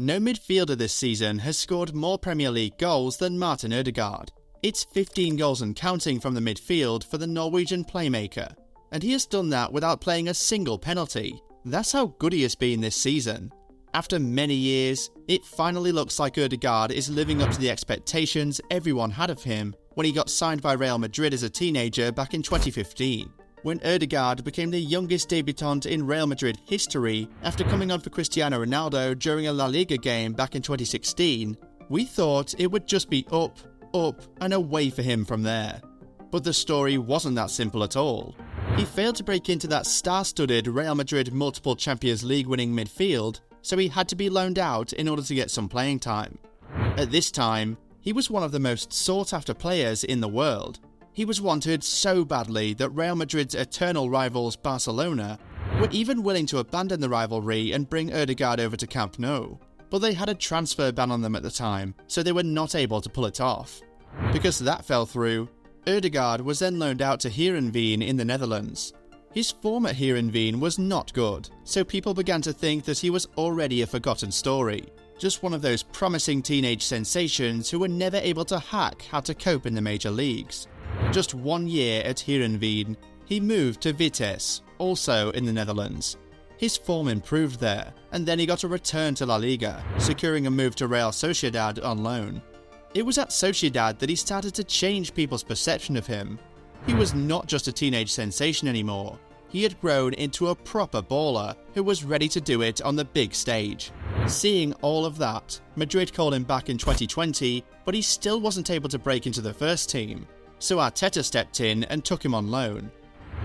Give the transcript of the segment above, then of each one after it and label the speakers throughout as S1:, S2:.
S1: No midfielder this season has scored more Premier League goals than Martin Odegaard. It's 15 goals and counting from the midfield for the Norwegian playmaker, and he has done that without playing a single penalty. That's how good he has been this season. After many years, it finally looks like Odegaard is living up to the expectations everyone had of him when he got signed by Real Madrid as a teenager back in 2015. When Odegaard became the youngest debutant in Real Madrid history after coming on for Cristiano Ronaldo during a La Liga game back in 2016, we thought it would just be up, and away for him from there. But the story wasn't that simple at all. He failed to break into that star-studded Real Madrid multiple Champions League winning midfield, so he had to be loaned out in order to get some playing time. At this time, he was one of the most sought-after players in the world. He was wanted so badly that Real Madrid's eternal rivals Barcelona were even willing to abandon the rivalry and bring Odegaard over to Camp Nou, but they had a transfer ban on them at the time, so they were not able to pull it off. Because that fell through, Odegaard was then loaned out to Heerenveen in the Netherlands. His form at Heerenveen was not good, so people began to think that he was already a forgotten story, just one of those promising teenage sensations who were never able to hack how to cope in the major leagues. Just 1 year at Heerenveen, he moved to Vitesse, also in the Netherlands. His form improved there, and then he got a return to La Liga, securing a move to Real Sociedad on loan. It was at Sociedad that he started to change people's perception of him. He was not just a teenage sensation anymore. He had grown into a proper baller who was ready to do it on the big stage. Seeing all of that, Madrid called him back in 2020, but he still wasn't able to break into the first team. So Arteta stepped in and took him on loan.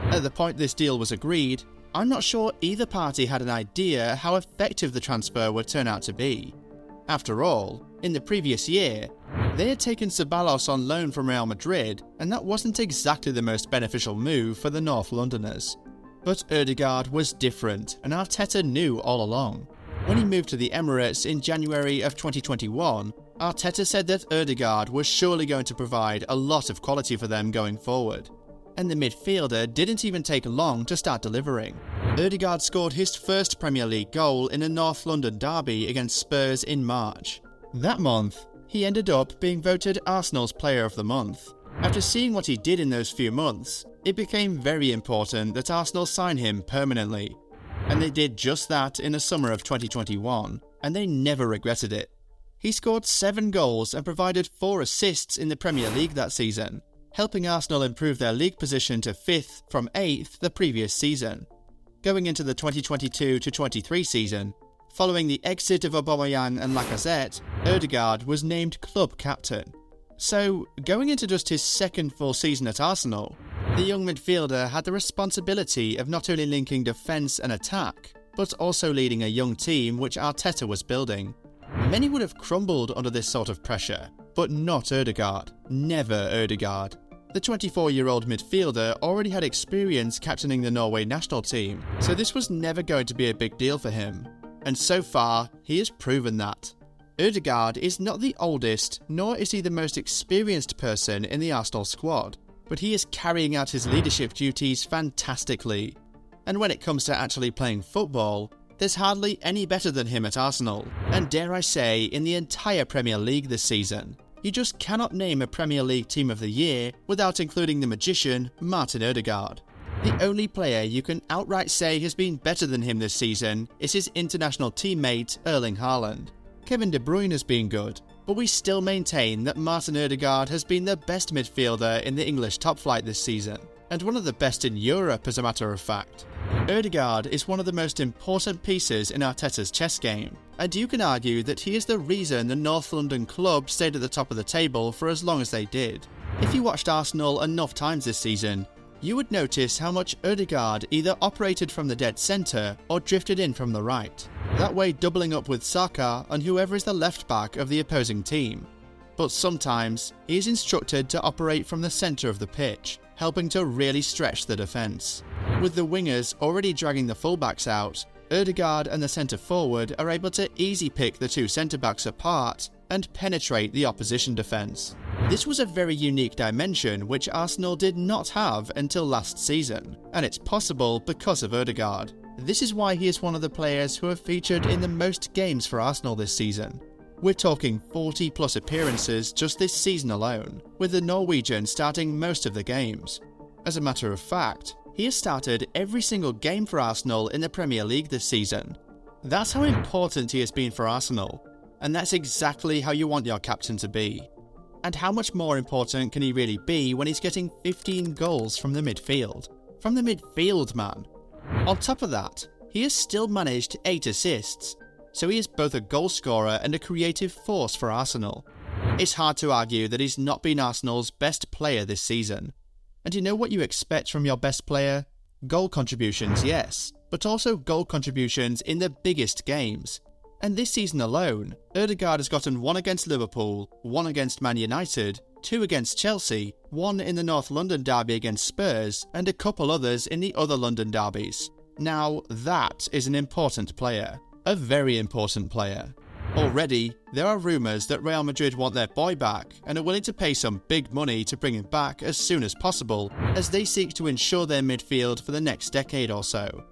S1: At the point this deal was agreed, I'm not sure either party had an idea how effective the transfer would turn out to be. After all, in the previous year, they had taken Ceballos on loan from Real Madrid, and that wasn't exactly the most beneficial move for the North Londoners. But Odegaard was different, and Arteta knew all along. When he moved to the Emirates in January of 2021, Arteta said that Odegaard was surely going to provide a lot of quality for them going forward. And the midfielder didn't even take long to start delivering. Odegaard scored his first Premier League goal in a North London derby against Spurs in March. That month, he ended up being voted Arsenal's Player of the Month. After seeing what he did in those few months, it became very important that Arsenal sign him permanently. And they did just that in the summer of 2021, and they never regretted it. He scored 7 goals and provided 4 assists in the Premier League that season, helping Arsenal improve their league position to 5th from 8th the previous season. Going into the 2022-23 season, following the exit of Aubameyang and Lacazette, Odegaard was named club captain. So, going into just his second full season at Arsenal, the young midfielder had the responsibility of not only linking defence and attack, but also leading a young team which Arteta was building. Many would have crumbled under this sort of pressure, but not Odegaard. Never Odegaard. The 24-year-old midfielder already had experience captaining the Norway national team, so this was never going to be a big deal for him. And so far, he has proven that. Odegaard is not the oldest, nor is he the most experienced person in the Arsenal squad, but he is carrying out his leadership duties fantastically. And when it comes to actually playing football, there's hardly any better than him at Arsenal, and dare I say, in the entire Premier League this season. You just cannot name a Premier League Team of the Year without including the magician, Martin Odegaard. The only player you can outright say has been better than him this season is his international teammate, Erling Haaland. Kevin De Bruyne has been good, but we still maintain that Martin Odegaard has been the best midfielder in the English top flight this season, and one of the best in Europe as a matter of fact. Odegaard is one of the most important pieces in Arteta's chess game, and you can argue that he is the reason the North London club stayed at the top of the table for as long as they did. If you watched Arsenal enough times this season, you would notice how much Odegaard either operated from the dead centre or drifted in from the right, that way doubling up with Saka on whoever is the left back of the opposing team. But sometimes, he is instructed to operate from the centre of the pitch, helping to really stretch the defence. With the wingers already dragging the fullbacks out, Odegaard and the centre forward are able to easy pick the two centre backs apart and penetrate the opposition defence. This was a very unique dimension which Arsenal did not have until last season, and it's possible because of Odegaard. This is why he is one of the players who have featured in the most games for Arsenal this season. We're talking 40 plus appearances just this season alone, with the Norwegian starting most of the games. As a matter of fact, he has started every single game for Arsenal in the Premier League this season. That's how important he has been for Arsenal, and that's exactly how you want your captain to be. And how much more important can he really be when he's getting 15 goals from the midfield? From the midfield, man. On top of that, he has still managed 8 assists, so he is both a goal scorer and a creative force for Arsenal. It's hard to argue that he's not been Arsenal's best player this season. And you know what you expect from your best player? Goal contributions, yes, but also goal contributions in the biggest games. And this season alone, Odegaard has gotten 1 against Liverpool, 1 against Man United, 2 against Chelsea, 1 in the North London derby against Spurs, and a couple others in the other London derbies. Now that is an important player. A very important player. Already, there are rumours that Real Madrid want their boy back and are willing to pay some big money to bring him back as soon as possible, as they seek to ensure their midfield for the next decade or so.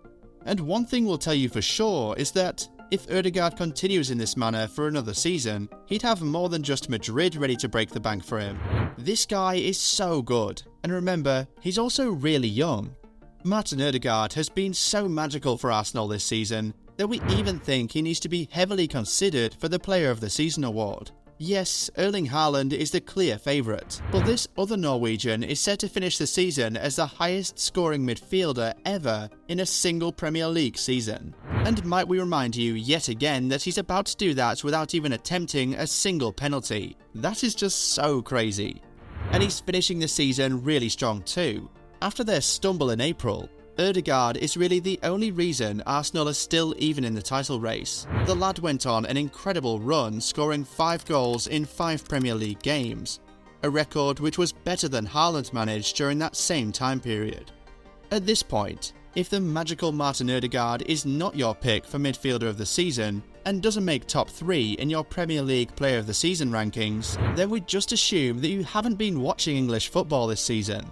S1: And one thing we'll tell you for sure is that if Odegaard continues in this manner for another season, he'd have more than just Madrid ready to break the bank for him. This guy is so good, and remember, he's also really young. Martin Odegaard has been so magical for Arsenal this season that we even think he needs to be heavily considered for the Player of the Season award. Yes, Erling Haaland is the clear favourite, but this other Norwegian is set to finish the season as the highest scoring midfielder ever in a single Premier League season. And might we remind you yet again that he's about to do that without even attempting a single penalty. That is just so crazy. And he's finishing the season really strong too. After their stumble in April, Odegaard is really the only reason Arsenal are still even in the title race. The lad went on an incredible run, scoring 5 goals in 5 Premier League games, a record which was better than Haaland managed during that same time period. At this point, if the magical Martin Odegaard is not your pick for midfielder of the season and doesn't make top 3 in your Premier League Player of the Season rankings, then we'd just assume that you haven't been watching English football this season.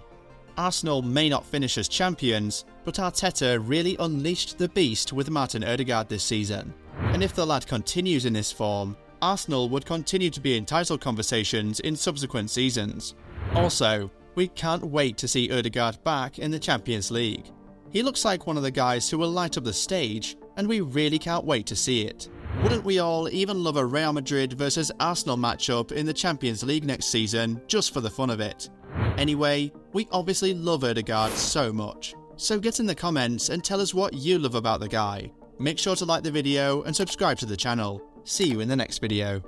S1: Arsenal may not finish as champions, but Arteta really unleashed the beast with Martin Odegaard this season. And if the lad continues in this form, Arsenal would continue to be in title conversations in subsequent seasons. Also, we can't wait to see Odegaard back in the Champions League. He looks like one of the guys who will light up the stage, and we really can't wait to see it. Wouldn't we all even love a Real Madrid versus Arsenal matchup in the Champions League next season, just for the fun of it? Anyway, we obviously love Odegaard so much, so get in the comments and tell us what you love about the guy. Make sure to like the video and subscribe to the channel. See you in the next video.